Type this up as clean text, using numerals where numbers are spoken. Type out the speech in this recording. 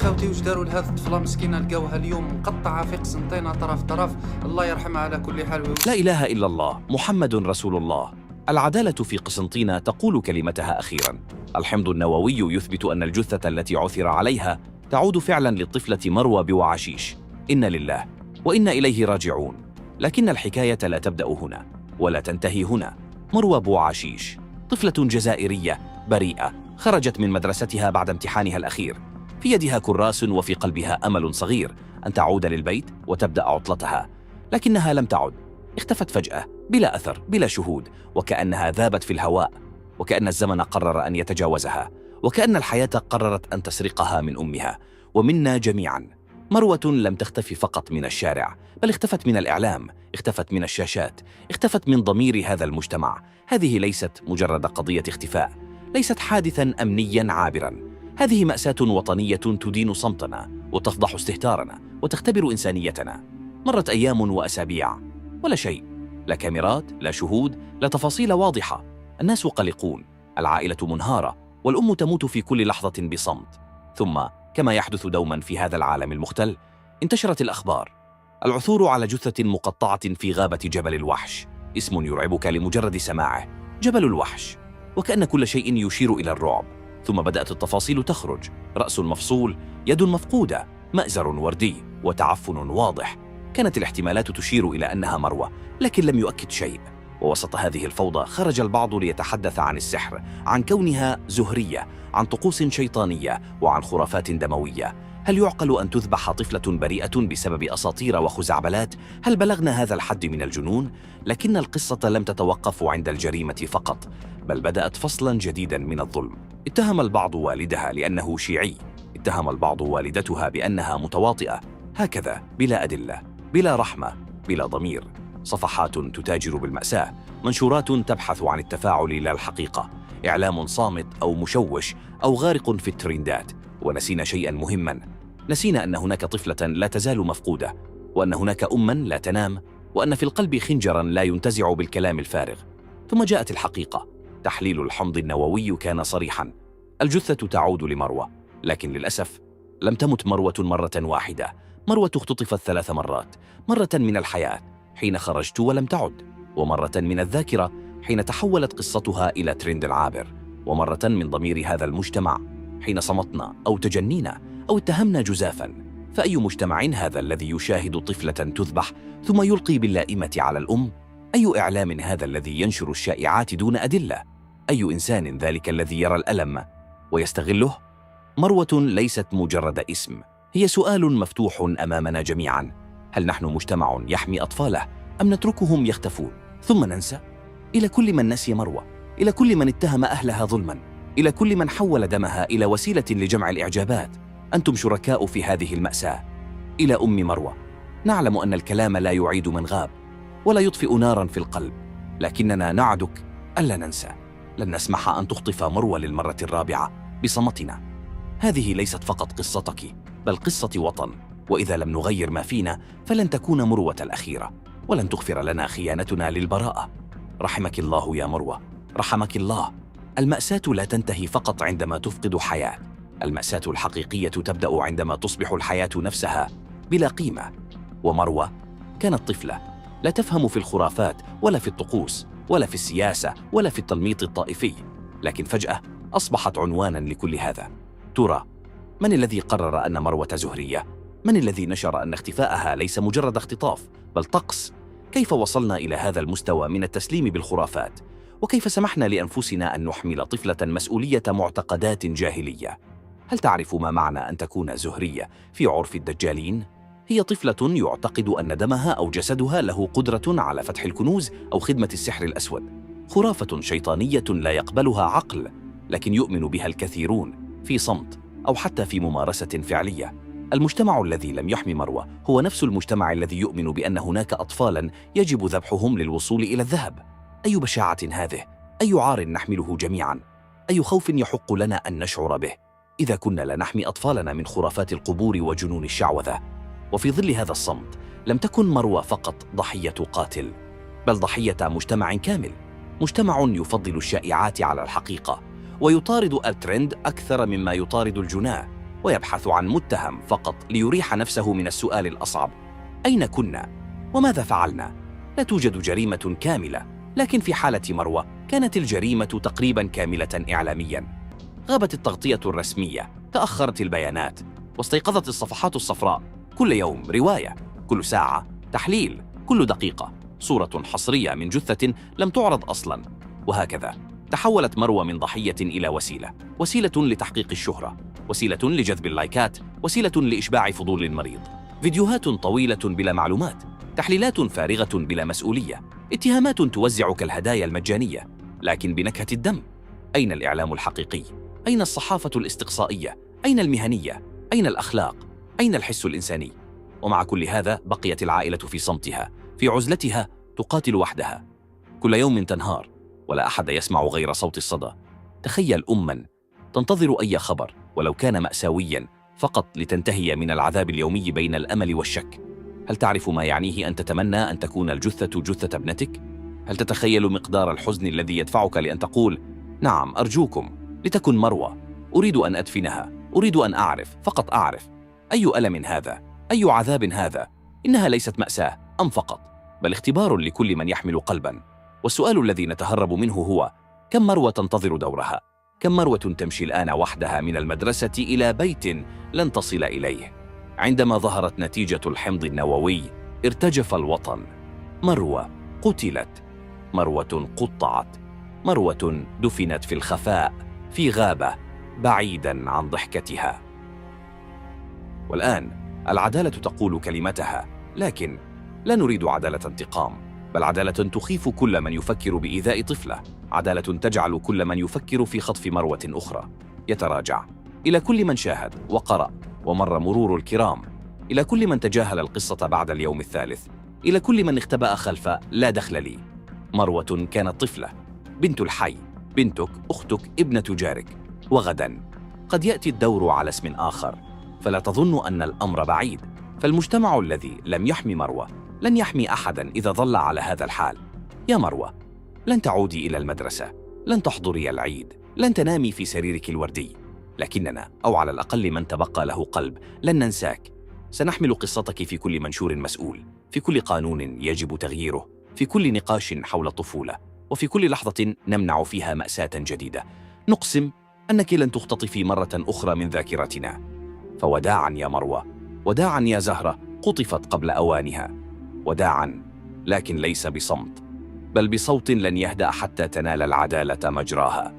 خاوتي واش داروا لهذه الطفله مسكينه؟ لقاوها اليوم مقطعه في قسنطينه طرف طرف، الله يرحمها على كل حال. لا إله إلا الله محمد رسول الله. العدالة في قسنطينة تقول كلمتها أخيراً. الحمض النووي يثبت أن الجثة التي عثر عليها تعود فعلاً للطفلة مروة بوعشيش. إن لله وإنا إليه راجعون. لكن الحكاية لا تبدأ هنا ولا تنتهي هنا. مروة بوعشيش طفلة جزائرية بريئة خرجت من مدرستها بعد امتحانها الأخير، في يدها كراس وفي قلبها أمل صغير أن تعود للبيت وتبدأ عطلتها، لكنها لم تعد. اختفت فجأة بلا أثر بلا شهود، وكأنها ذابت في الهواء، وكأن الزمن قرر أن يتجاوزها، وكأن الحياة قررت أن تسرقها من أمها ومنا جميعا. مروة لم تختفي فقط من الشارع، بل اختفت من الإعلام، اختفت من الشاشات، اختفت من ضمير هذا المجتمع. هذه ليست مجرد قضية اختفاء، ليست حادثاً أمنياً عابراً. هذه مأساة وطنية تدين صمتنا وتفضح استهتارنا وتختبر إنسانيتنا. مرت أيام وأسابيع ولا شيء، لا كاميرات، لا شهود، لا تفاصيل واضحة. الناس قلقون، العائلة منهارة، والأم تموت في كل لحظة بصمت. ثم كما يحدث دوما في هذا العالم المختل، انتشرت الأخبار. العثور على جثة مقطعة في غابة جبل الوحش، اسم يرعبك لمجرد سماعه، جبل الوحش، وكأن كل شيء يشير إلى الرعب. ثم بدأت التفاصيل تخرج: رأس مفصول، يد مفقودة، مأزر وردي، وتعفن واضح. كانت الاحتمالات تشير إلى أنها مروة، لكن لم يؤكد شيء. ووسط هذه الفوضى خرج البعض ليتحدث عن السحر، عن كونها زهرية، عن طقوس شيطانية، وعن خرافات دموية. هل يعقل أن تذبح طفلة بريئة بسبب أساطير وخزعبلات؟ هل بلغنا هذا الحد من الجنون؟ لكن القصة لم تتوقف عند الجريمة فقط، بل بدأت فصلاً جديداً من الظلم. اتهم البعض والدها لأنه شيعي، اتهم البعض والدتها بأنها متواطئة، هكذا بلا أدلة، بلا رحمة، بلا ضمير. صفحات تتاجر بالمأساة، منشورات تبحث عن التفاعل لا الحقيقة، إعلام صامت أو مشوش أو غارق في الترندات. ونسينا شيئاً مهماً، نسينا أن هناك طفلة لا تزال مفقودة، وأن هناك أماً لا تنام، وأن في القلب خنجراً لا ينتزع بالكلام الفارغ. ثم جاءت الحقيقة. تحليل الحمض النووي كان صريحاً: الجثة تعود لمروة. لكن للأسف لم تمت مروة مرة واحدة. مروة اختطفت 3 مرات: مرة من الحياة حين خرجت ولم تعد، ومرة من الذاكرة حين تحولت قصتها إلى ترند العابر، ومرة من ضمير هذا المجتمع حين صمتنا أو تجنينا أو اتهمنا جزافاً. فأي مجتمع هذا الذي يشاهد طفلة تذبح ثم يلقي باللائمة على الأم؟ أي إعلام هذا الذي ينشر الشائعات دون أدلة؟ أي إنسان ذلك الذي يرى الألم ويستغله؟ مروة ليست مجرد اسم، هي سؤال مفتوح أمامنا جميعاً. هل نحن مجتمع يحمي أطفاله أم نتركهم يختفون ثم ننسى؟ إلى كل من نسي مروة، إلى كل من اتهم أهلها ظلماً، إلى كل من حول دمها إلى وسيلة لجمع الإعجابات، أنتم شركاء في هذه المأساة. إلى أم مروة، نعلم أن الكلام لا يعيد من غاب ولا يطفئ ناراً في القلب، لكننا نعدك ألا ننسى. لن نسمح أن تخطف مروة للمرة الرابعة بصمتنا. هذه ليست فقط قصتك، بل قصة وطن، وإذا لم نغير ما فينا فلن تكون مروة الأخيرة، ولن تغفر لنا خيانتنا للبراءة. رحمك الله يا مروة، رحمك الله. المأساة لا تنتهي فقط عندما تفقد حياة، المأساة الحقيقية تبدأ عندما تصبح الحياة نفسها بلا قيمة. ومروة كانت طفلة لا تفهم في الخرافات ولا في الطقوس ولا في السياسة ولا في التلميط الطائفي، لكن فجأة أصبحت عنوانا لكل هذا. ترى من الذي قرر أن مروة زهرية؟ من الذي نشر أن اختفاءها ليس مجرد اختطاف بل طقس؟ كيف وصلنا إلى هذا المستوى من التسليم بالخرافات؟ وكيف سمحنا لأنفسنا أن نحمل طفلة مسؤولية معتقدات جاهلية؟ هل تعرف ما معنى أن تكون زهرية في عرف الدجالين؟ هي طفلة يعتقد أن دمها أو جسدها له قدرة على فتح الكنوز أو خدمة السحر الأسود. خرافة شيطانية لا يقبلها عقل، لكن يؤمن بها الكثيرون في صمت أو حتى في ممارسة فعلية. المجتمع الذي لم يحمي مروة هو نفس المجتمع الذي يؤمن بأن هناك أطفالاً يجب ذبحهم للوصول إلى الذهب. أي بشاعة هذه! أي عار نحمله جميعاً! أي خوف يحق لنا أن نشعر به إذا كنا لا نحمي أطفالنا من خرافات القبور وجنون الشعوذة. وفي ظل هذا الصمت لم تكن مروة فقط ضحية قاتل، بل ضحية مجتمع كامل، مجتمع يفضل الشائعات على الحقيقة ويطارد الترند أكثر مما يطارد الجناه، ويبحث عن متهم فقط ليريح نفسه من السؤال الأصعب: أين كنا؟ وماذا فعلنا؟ لا توجد جريمة كاملة، لكن في حالة مروة كانت الجريمة تقريبا كاملة إعلاميا. غابت التغطية الرسمية، تأخرت البيانات، واستيقظت الصفحات الصفراء. كل يوم رواية، كل ساعة تحليل، كل دقيقة صورة حصرية من جثة لم تعرض أصلا. وهكذا تحولت مروة من ضحية إلى وسيلة لتحقيق الشهرة، وسيلة لجذب اللايكات، وسيلة لإشباع فضول المريض. فيديوهات طويلة بلا معلومات، تحليلات فارغة بلا مسؤولية، اتهامات توزع كالهدايا المجانية لكن بنكهة الدم. أين الإعلام الحقيقي؟ أين الصحافة الاستقصائية؟ أين المهنية؟ أين الأخلاق؟ أين الحس الإنساني؟ ومع كل هذا بقيت العائلة في صمتها، في عزلتها، تقاتل وحدها. كل يوم تنهار ولا أحد يسمع غير صوت الصدى. تخيل أماً تنتظر أي خبر ولو كان مأساوياً فقط لتنتهي من العذاب اليومي بين الأمل والشك. هل تعرف ما يعنيه أن تتمنى أن تكون الجثة جثة ابنتك؟ هل تتخيل مقدار الحزن الذي يدفعك لأن تقول: نعم أرجوكم لتكن مروة، أريد أن أدفنها، أريد أن أعرف، فقط أعرف. أي ألم هذا؟ أي عذاب هذا؟ إنها ليست مأساة أم فقط، بل اختبار لكل من يحمل قلباً. والسؤال الذي نتهرب منه هو: كم مروة تنتظر دورها؟ كم مروة تمشي الآن وحدها من المدرسة إلى بيت لن تصل إليه؟ عندما ظهرت نتيجة الحمض النووي ارتجف الوطن. مروة قتلت، مروة قطعت، مروة دفنت في الخفاء في غابة بعيداً عن ضحكتها. والآن العدالة تقول كلمتها، لكن لا نريد عدالة انتقام، بل عدالة تخيف كل من يفكر بإيذاء طفلة، عدالة تجعل كل من يفكر في خطف مروة أخرى يتراجع. إلى كل من شاهد وقرأ ومر مرور الكرام، إلى كل من تجاهل القصة بعد اليوم الثالث، إلى كل من اختبأ خلف لا دخل لي. مروة كانت طفلة، بنت الحي، بنتك، أختك، ابنة جارك. وغدا قد يأتي الدور على اسم آخر، فلا تظن أن الأمر بعيد. فالمجتمع الذي لم يحمي مروة لن يحمي أحدا إذا ظل على هذا الحال. يا مروة، لن تعودي إلى المدرسة، لن تحضري العيد، لن تنامي في سريرك الوردي، لكننا، أو على الأقل من تبقى له قلب، لن ننساك. سنحمل قصتك في كل منشور مسؤول، في كل قانون يجب تغييره، في كل نقاش حول الطفولة، وفي كل لحظة نمنع فيها مأساة جديدة. نقسم أنك لن تختطفي مرة أخرى من ذاكرتنا. فوداعاً يا مروة، وداعاً يا زهرة قطفت قبل أوانها. وداعاً، لكن ليس بصمت، بل بصوت لن يهدأ حتى تنال العدالة مجراها.